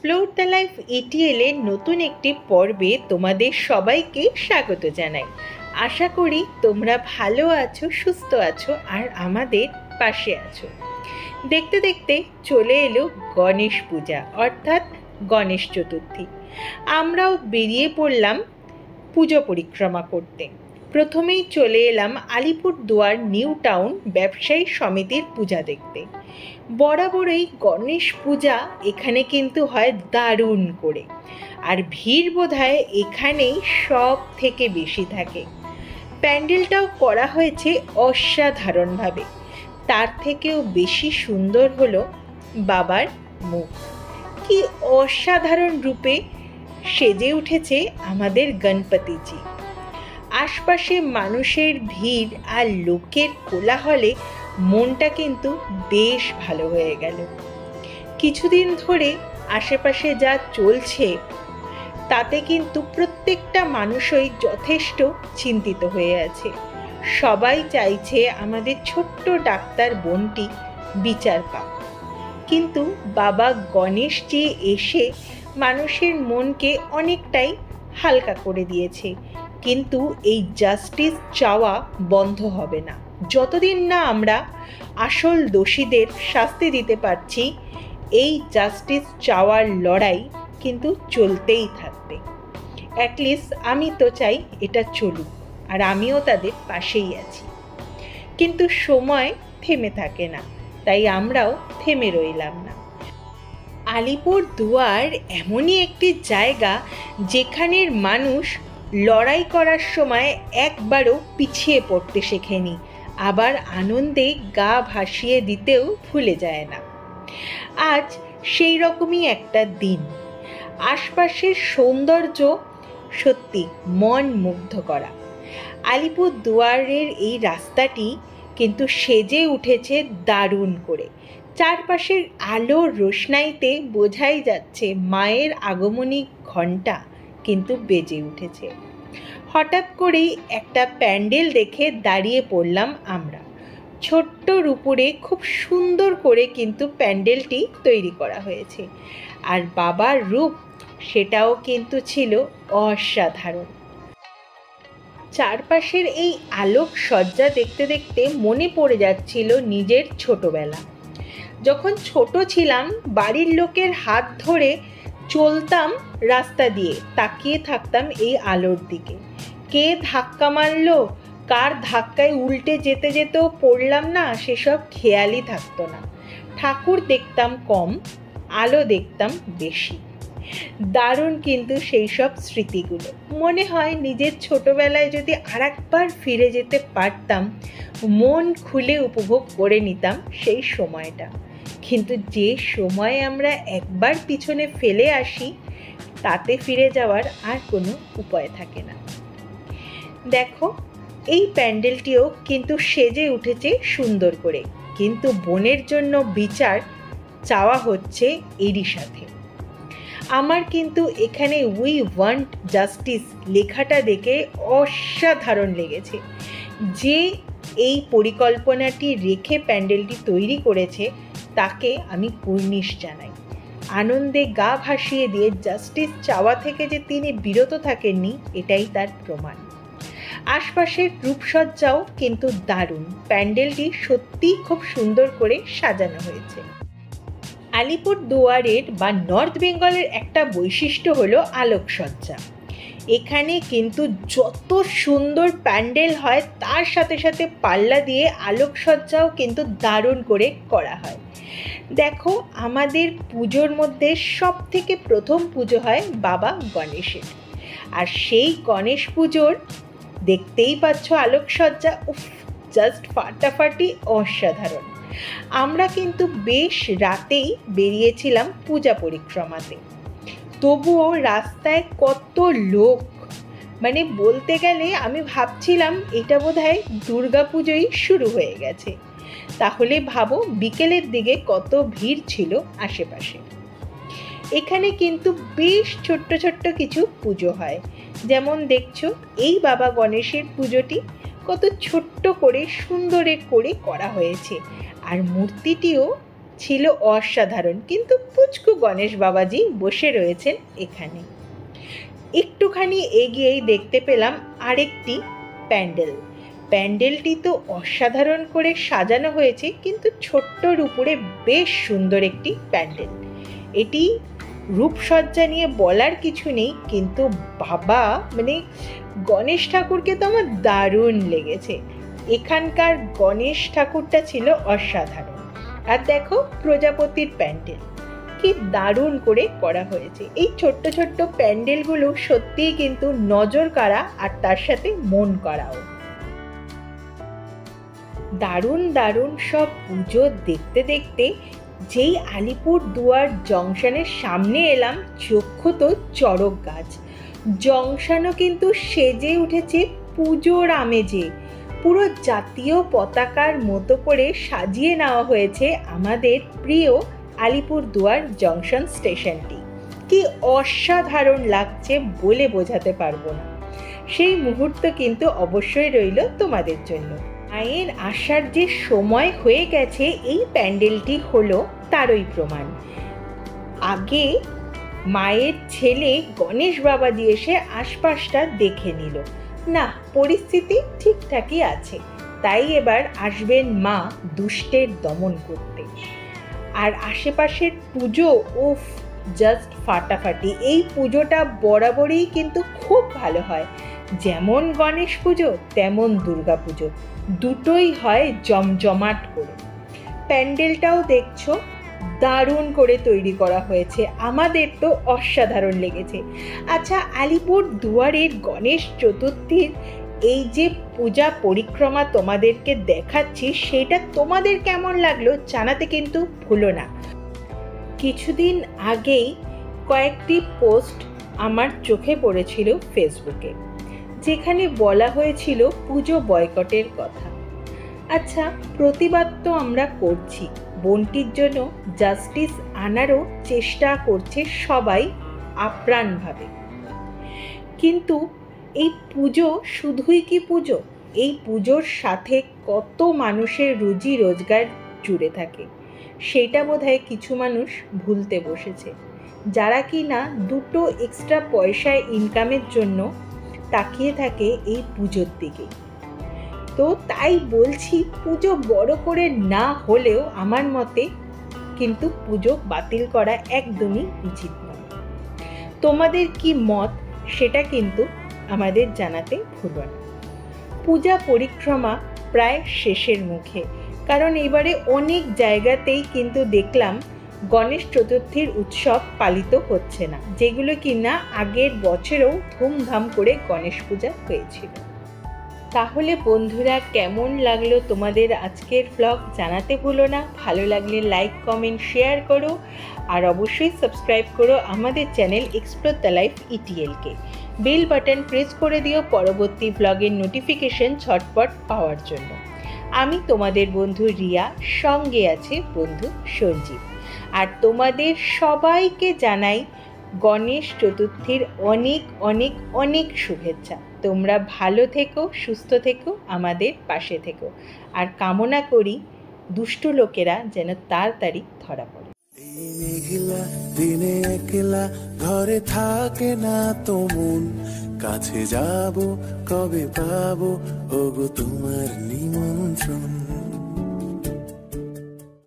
Explore the life ATL এর নতুন একটি পর্বে তোমাদের সবাইকে স্বাগত জানাই। আশা করি তোমরা ভালো আছো, সুস্থ আছো আর আমাদের পাশে আছো। দেখতে দেখতে চলে এলো গণেশ পূজা অর্থাৎ গণেশ চতুর্থী। আমরাও বেরিয়ে পড়লাম পুজো পরিক্রমা করতে। প্রথমেই চলে এলাম আলিপুরদুয়ার নিউ টাউন ব্যবসায়ী সমিতির পূজা দেখতে। বরাবরই গণেশ পূজা এখানে কিন্তু হয় দারুণ করে, আর ভিড় বোধহয় এখানেই সব থেকে বেশি থাকে। প্যান্ডেলটাও করা হয়েছে অসাধারণভাবে। তার থেকেও বেশি সুন্দর হলো বাবার মুখ। কি অসাধারণ রূপে সেজে উঠেছে আমাদের গণপতিজি। আশপাশে মানুষের ভিড় আর লোকের কোলাহলে মনটা কিন্তু বেশ ভালো হয়ে গেল। কিছুদিন ধরে আশেপাশে যা চলছে তাতে কিন্তু প্রত্যেকটা মানুষই যথেষ্ট চিন্তিত হয়ে আছে। সবাই চাইছে আমাদের ছোট্ট ডাক্তার বোনটি বিচার পাক, কিন্তু বাবা গণেশজি এসে মানুষের মনকে অনেকটাই হালকা করে দিয়েছে। কিন্তু এই জাস্টিস চাওয়া বন্ধ হবে না যতদিন না আমরা আসল দোষীদের শাস্তি দিতে পারছি। এই জাস্টিস চাওয়ার লড়াই কিন্তু চলতেই থাকবে। অ্যাটলিস্ট আমি তো চাই এটা চলুক, আর আমিও তাদের পাশেই আছি। কিন্তু সময় থেমে থাকে না, তাই আমরাও থেমে রইলাম না। আলিপুরদুয়ার এমনই একটি জায়গা যেখানের মানুষ লড়াই করার সময় একবারও পিছিয়ে পড়তে শেখেনি, আবার আনন্দে গা ভাসিয়ে দিতেও ভুলে যায় না। আজ সেই রকমই একটা দিন। আশপাশের সৌন্দর্য সত্যি মন মুগ্ধ করা। আলিপুরদুয়ারের এই রাস্তাটি কিন্তু সেজে উঠেছে দারুণ করে। চারপাশের আলোর রোশনাইতে বোঝাই যাচ্ছে মায়ের আগমনী ঘণ্টা কিন্তু বেজে উঠেছে। হঠাৎ করেই একটা প্যান্ডেল দেখে দাঁড়িয়ে পড়লাম আমরা। ছোট্টর উপরে খুব সুন্দর করে কিন্তু প্যান্ডেলটি তৈরি করা হয়েছে, আর বাবার রূপ সেটাও কিন্তু ছিল অসাধারণ। চারপাশের এই আলোক সজ্জা দেখতে দেখতে মনে পড়ে যাচ্ছিল নিজের ছোটবেলা। যখন ছোট ছিলাম বাড়ির লোকের হাত ধরে চলতাম রাস্তা দিয়ে, তাকিয়ে থাকতাম এই আলোর দিকে। কে ধাক্কা মারলো, কার ধাক্কায় উল্টে যেতে যেতেও পড়লাম না, সেসব খেয়ালই থাকতো না। ঠাকুর দেখতাম কম, আলো দেখতাম বেশি। দারুণ কিন্তু সেই সব স্মৃতিগুলো। মনে হয় নিজের ছোটবেলায় যদি আরেকবার ফিরে যেতে পারতাম, মন খুলে উপভোগ করে নিতাম সেই সময়টা। কিন্তু যে সময় আমরা একবার পিছনে ফেলে আসি, তাতে ফিরে যাওয়ার আর কোনো উপায় থাকে না। দেখো, এই প্যান্ডেলটিও কিন্তু সেজে উঠেছে সুন্দর করে, কিন্তু বোনের জন্য বিচার চাওয়া হচ্ছে এরই সাথে। আমার কিন্তু এখানে উই ওয়ান্ট জাস্টিস লেখাটা দেখে অসাধারণ লেগেছে। যে এই পরিকল্পনাটি রেখে প্যান্ডেলটি তৈরি করেছে তাকে আমি কুর্নিশ জানাই। আনন্দে গা ভাসিয়ে দিয়ে জাস্টিস চাওয়া থেকে যে তিনি বিরত থাকেননি, এটাই তার প্রমাণ। আশপাশের রূপসজ্জাও কিন্তু দারুণ। প্যান্ডেলটি সত্যিই খুব সুন্দর করে সাজানো হয়েছে। আলিপুরদুয়ারের বা নর্থ বেঙ্গলের একটা বৈশিষ্ট্য হলো আলোকসজ্জা। এখানে কিন্তু যত সুন্দর প্যান্ডেল হয় তার সাথে সাথে পাল্লা দিয়ে আলোকসজ্জাও কিন্তু দারুণ করে করা হয়। দেখো, আমাদের পুজোর মধ্যে সব থেকে প্রথম পুজো হয় বাবা গণেশের, আর সেই গণেশ পুজোর দেখতেই পাচ্ছ আলোকসজ্জা, উফ, জাস্ট ফাটাফাটি অসাধারণ। আমরা কিন্তু বেশ রাতেই বেরিয়েছিলাম পূজা পরিক্রমাতে, তবুও রাস্তায় কত লোক, মানে বলতে গেলে আমি ভাবছিলাম এটা বোধহয় দুর্গাপুজোই শুরু হয়ে গেছে। তাহলে ভাবো বিকেলের দিকে কত ভিড় ছিল আশেপাশে। এখানে কিন্তু বেশ ছোট্ট ছোট্ট কিছু পুজো হয়, যেমন দেখছো এই বাবা গণেশের পুজোটি কত ছোট্ট করে সুন্দরে করে করা হয়েছে, আর মূর্তিটিও ছিল অসাধারণ, কিন্তু পুচকু গণেশ বাবাজি বসে রয়েছেন এখানে। একটুখানি এগিয়েই দেখতে পেলাম আরেকটি প্যান্ডেল। প্যান্ডেলটি তো অসাধারণ করে সাজানো হয়েছে, কিন্তু ছোট্টর উপরে বেশ সুন্দর একটি প্যান্ডেল। এটি রূপসজ্জা নিয়ে বলার কিছু নেই, কিন্তু বাবা মানে গণেশ ঠাকুরকে তো আমার দারুণ লেগেছে। এখানকার গণেশ ঠাকুরটা ছিল অসাধারণ। আর দেখো প্রজাপতির প্যান্ডেল কি দারুণ করে করা হয়েছে। এই ছোট্ট ছোট্ট প্যান্ডেলগুলো সত্যিই কিন্তু নজর কাড়া, আর তার সাথে মন কাড়াও। দারুণ দারুণ সব পুজো দেখতে দেখতে যেই আলিপুর দুয়ার জংশনের সামনে এলাম, চক্ষু তো চড়ক গাছ। জংশনও কিন্তু সেজে উঠেছে পুজোর আমেজে। পুরো জাতীয় পতাকার মতো করে সাজিয়ে নেওয়া হয়েছে আমাদের প্রিয় আলিপুর দুয়ার জংশন স্টেশনটি। কি অসাধারণ লাগছে বলে বোঝাতে পারবো না। সেই মুহূর্ত কিন্তু অবশ্যই রইল তোমাদের জন্য। মায়ের আসার যে সময় হয়ে গেছে, এই প্যান্ডেলটি হলো তারই প্রমাণ। আগে মায়ের ছেলে গণেশ বাবাজি এসে আশপাশটা দেখে নিল, না পরিস্থিতি ঠিকঠাকই আছে, তাই এবার আসবেন মা দুষ্টের দমন করতে। আর আশেপাশের পুজো উফ জাস্ট ফাটাফাটি। এই পুজোটা বরাবরই কিন্তু খুব ভালো হয়। যেমন গণেশ পুজো তেমন দুর্গা পুজো, দুটোই হয় জমজমাট করে। প্যান্ডেলটাও দেখছো দারুণ করে তৈরি করা হয়েছে, আমাদের তো অসাধারণ লেগেছে। আচ্ছা, আলিপুর দুয়ারের গণেশ চতুর্থীর এই যে পূজা পরিক্রমা তোমাদেরকে দেখাচ্ছি, সেটা তোমাদের কেমন লাগলো জানাতে কিন্তু ভুলো না। কিছুদিন আগেই কয়েকটি পোস্ট আমার চোখে পড়েছিল ফেসবুকে, যেখানে বলা হয়েছিল পুজো বয়কটের কথা। আচ্ছা, প্রতিবাদ তো আমরা করছি, বোনটির জন্য জাস্টিস আনারও চেষ্টা করছে সবাই আপ্রাণভাবে, কিন্তু এই পুজো শুধুই কি পুজো? এই পুজোর সাথে কত মানুষের রুজি রোজগার জুড়ে থাকে, সেটা বোধহয় কিছু মানুষ ভুলতে বসেছে, যারা কি না দুটো এক্সট্রা পয়সায় ইনকামের জন্য তাকিয়ে থাকে এই পুজোর দিকে। তো তাই বলছি, পুজো বড় করে না হলেও আমার মতে কিন্তু পুজো বাতিল করা একদমই উচিত নয়। তোমাদের কি মত সেটা কিন্তু আমাদের জানাতে ভুলো না। পূজা পরিক্রমা প্রায় শেষের মুখে, কারণ এবারে অনেক জায়গাতেই কিন্তু দেখলাম গণেশ চতুর্থীর উৎসব পালিত হচ্ছে না, যেগুলো কিনা আগের বছরেও ধুমধাম করে গণেশ পূজা হয়েছিল। তাহলে বন্ধুরা, কেমন লাগলো তোমাদের আজকের ব্লগ জানাতে ভুলো না। ভালো লাগলে লাইক কমেন্ট শেয়ার করো, আর অবশ্যই সাবস্ক্রাইব করো আমাদের চ্যানেল এক্সপ্লোর দ্য লাইফ ইটিএলকে। বেল বাটন প্রেস করে দিও পরবর্তী ব্লগের নোটিফিকেশন ঝটপট পাওয়ার জন্য। আমি তোমাদের বন্ধু রিয়া, সঙ্গে আছে বন্ধু সঞ্জীব। আর তোমাদের সবাইকে জানাই গণেশ চতুর্থীর অনেক অনেক অনেক শুভেচ্ছা। তোমরা ভালো থেকো, সুস্থ থেকো, আমাদের পাশে থেকো, আর কামনা করি দুষ্ট লোকেরা যেন তাড়াতাড়ি ধরা পড়ে। এই মেঘলা দিনে একলা ঘরে থাকে না তো মন, কাছে যাব কবে পাবো ওগো তোমার নিমন্ত্রণ।